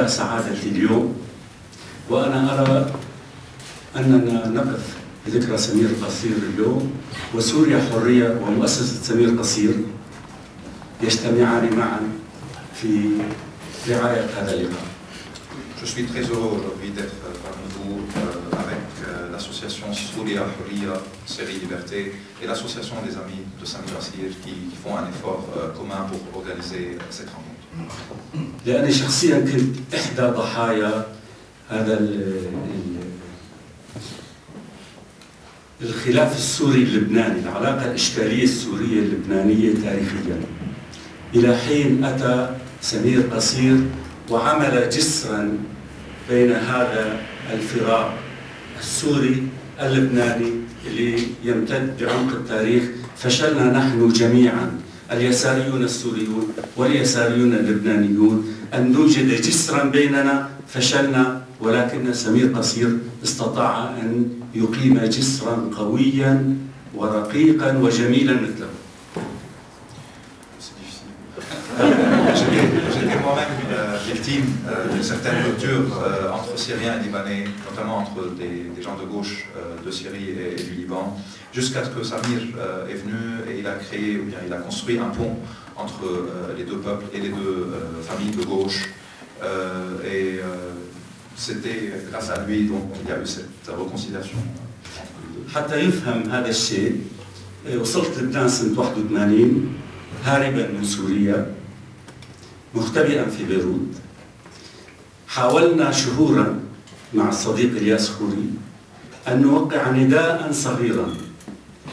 مدى سعادة اليوم، وأنا أرى أننا نقف ذكرى سمير قصير اليوم، وسوريا حرية ومؤسسة سمير قصير يجتمعان معا في رعاية هذا اللقاء. Je suis très heureux aujourd'hui d'être parmi vous avec l'association Souria Huria, Série Liberté, et l'association des amis de Samir Qassir qui font un effort commun pour organiser cette rencontre. لأني شخصيا كنت إحدى ضحايا هذا الخلاف السوري اللبناني، العلاقة الإشكالية السورية اللبنانية تاريخيا، إلى حين أتى سمير قصير وعمل جسرا بين هذا الفراق السوري اللبناني اللي يمتد بعمق التاريخ. فشلنا نحن جميعا اليساريون السوريون واليساريون اللبنانيون أن نوجد جسرا بيننا، فشلنا، ولكن سمير قصير استطاع أن يقيم جسرا قويا ورقيقا وجميلا مثله. J'étais moi-même victime d'une certaine rupture entre Syriens et Libanais, notamment entre des gens de gauche de Syrie et du Liban, jusqu'à ce que Samir est venu et il a créé, ou bien il a construit un pont entre les deux peuples et les deux familles de gauche. Et c'était grâce à lui donc il y a eu cette réconciliation. حتى يفهم هذا الشيء وصلت لبنان سنة 81 هاربا من سوريا مختبئا في بيروت. حاولنا شهورا مع الصديق الياس خوري أن نوقع نداء صغيرا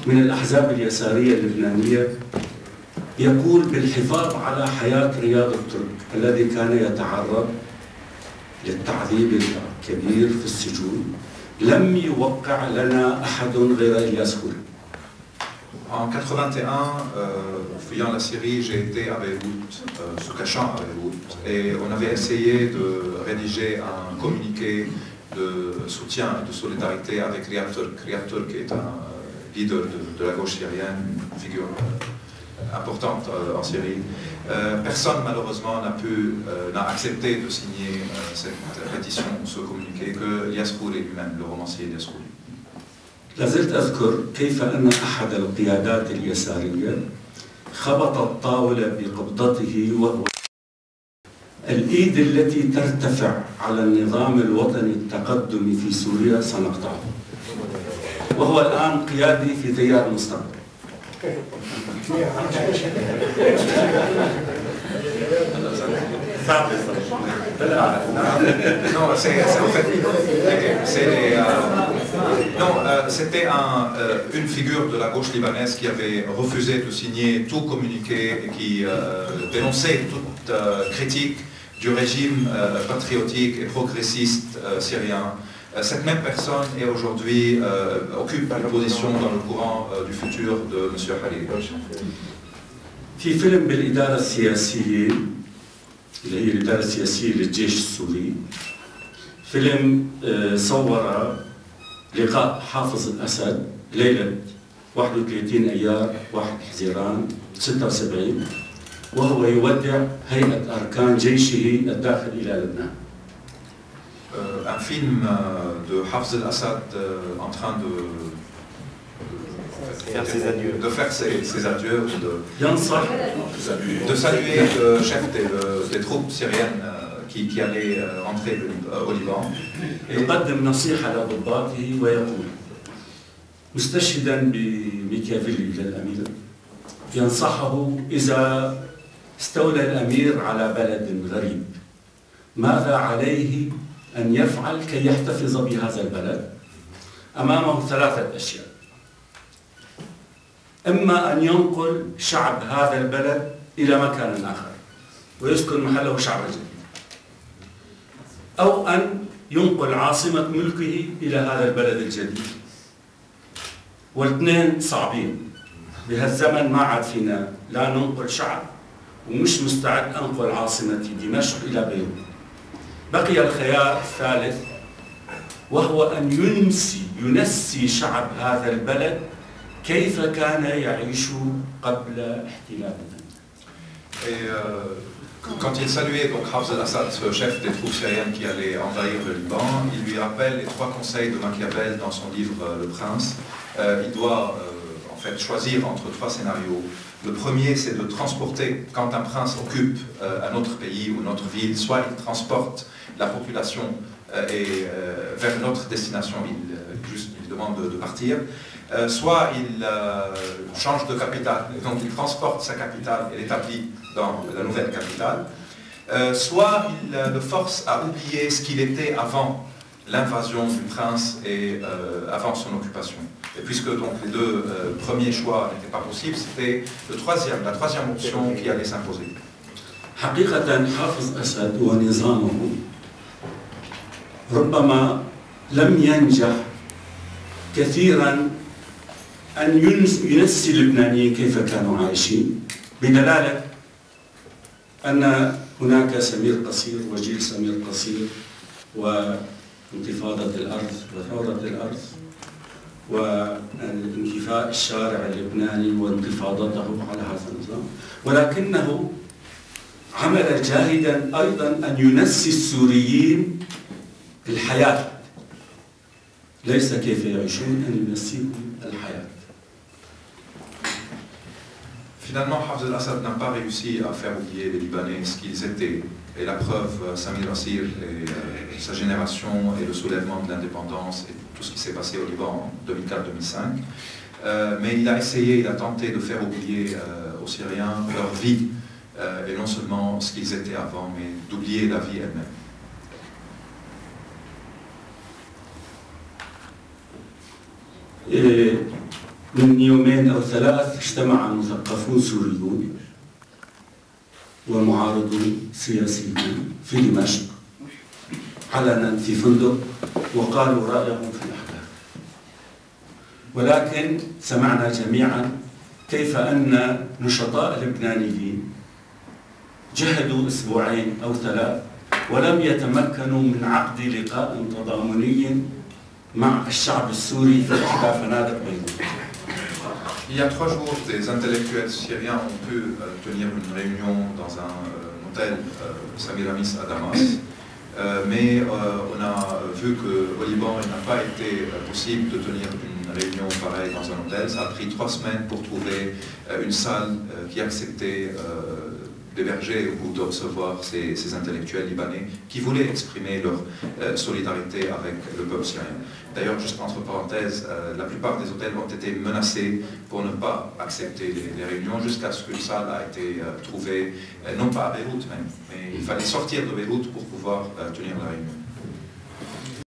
من الأحزاب اليسارية اللبنانية يقول بالحفاظ على حياة رياض الترك الذي كان يتعرض للتعذيب الكبير في السجون. لم يوقع لنا أحد غير إلياس خوري. En 81, fuyant la Syrie, j'ai été à Beyrouth, se cachant à Beyrouth, et on avait essayé de rédiger un communiqué de soutien et de solidarité avec Riyad Turk. Riyad Turk est un leader de la gauche syrienne, une figure importante en Syrie. Personne malheureusement n'a accepté de signer cette pétition, ce communiqué, que Ilyas Khouri lui-même, le romancier Ilyas Khouri. لازلت أذكر كيف أن أحد القيادات اليسارية خبط الطاولة بقبضته وهو الإيد التي ترتفع على النظام الوطني التقدمي في سوريا سنقطعه، وهو الآن قيادي في تيار المستقبل. C'était une figure de la gauche libanaise qui avait refusé de signer tout communiqué et qui dénonçait toute critique du régime patriotique et progressiste syrien. Cette même personne est aujourd'hui occupe une position dans le courant du futur de M. Khalil. في فيلم بالإدارة السياسية اللي هي الإدارة السياسية للجيش السوري، فيلم صور لقاء حافظ الأسد ليلة 31 أيار 1 حزيران 76 وهو يودع هيئة أركان جيشه الداخل إلى لبنان. Un film de Hafez al-Assad en train de faire ses adieux, de saluer le chef des troupes syriennes qui allait rentrer au Liban. يقدم نصيحة لضباطه ويقول مستشهدا بميكافيلي للأمير، ينصحه إذا استولى الأمير على بلد غريب ماذا عليه أن يفعل كي يحتفظ بهذا البلد؟ أمامه 3 أشياء: إما أن ينقل شعب هذا البلد إلى مكان آخر ويسكن محله شعب جديد، أو أن ينقل عاصمة ملكه إلى هذا البلد الجديد. والاثنين صعبين، بهالزمن ما عاد فينا لا ننقل شعب ومش مستعد أنقل عاصمتي دمشق إلى بيروت. بقي الخيار الثالث وهو أن ينسي شعب هذا البلد كيف كان يعيش قبل احتلالنا. Quand il saluait donc Hafez al-Assad, ce chef des troupes syriennes qui allait envahir le Liban, il lui rappelle les 3 conseils de Machiavel dans son livre Le Prince. Il doit en fait choisir entre 3 scénarios. Le premier, c'est de transporter, quand un prince occupe un autre pays ou une autre ville, soit il transporte la population vers une autre destination, il demande de partir, soit il change de capitale, donc il transporte sa capitale et l'établit dans la nouvelle capitale, soit il le force à oublier ce qu'il était avant l'invasion du prince et avant son occupation. Et puisque donc les 2 premiers choix n'étaient pas possibles, c'était la troisième option qui allait s'imposer. حقيقة حافظ أسد ونظامه ربما لم ينجح كثيرا أن ينسي اللبنانيين كيف كانوا عايشين، بدلالة أن هناك سمير قصير وجيل سمير قصير وانتفاضة الأرض وثورة الأرض وانكفاء الشارع اللبناني وانتفاضته على هذا النظام، ولكنه عمل جاهدا أيضا أن ينسي السوريين الحياة، ليس كيف يعيشون، أن ينسيهم الحياة. Finalement, Hafez al-Assad n'a pas réussi à faire oublier les Libanais ce qu'ils étaient. Et la preuve, Samir Nassir et sa génération et le soulèvement de l'indépendance et tout ce qui s'est passé au Liban en 2004-2005. Mais il a tenté de faire oublier aux Syriens leur vie, et non seulement ce qu'ils étaient avant, mais d'oublier la vie elle-même. من يومين أو 3 اجتمع مثقفون سوريون ومعارضون سياسيون في دمشق علنا في فندق وقالوا رأيهم في الأحداث، ولكن سمعنا جميعا كيف أن نشطاء لبنانيين جهدوا 2 أو 3 ولم يتمكنوا من عقد لقاء تضامني مع الشعب السوري في إحدى فنادق بيروت. Il y a 3 jours, des intellectuels syriens ont pu tenir une réunion dans un hôtel Samiramis à Damas, mais on a vu qu'au Liban, il n'a pas été possible de tenir une réunion pareille dans un hôtel. Ça a pris 3 semaines pour trouver une salle qui acceptait d'héberger ou de recevoir ces intellectuels libanais qui voulaient exprimer leur solidarité avec le peuple syrien. D'ailleurs, juste entre parenthèses, la plupart des hôtels ont été menacés pour ne pas accepter les réunions jusqu'à ce qu'une salle a été trouvée, non pas à Beyrouth même, mais il fallait sortir de Beyrouth pour pouvoir tenir la réunion.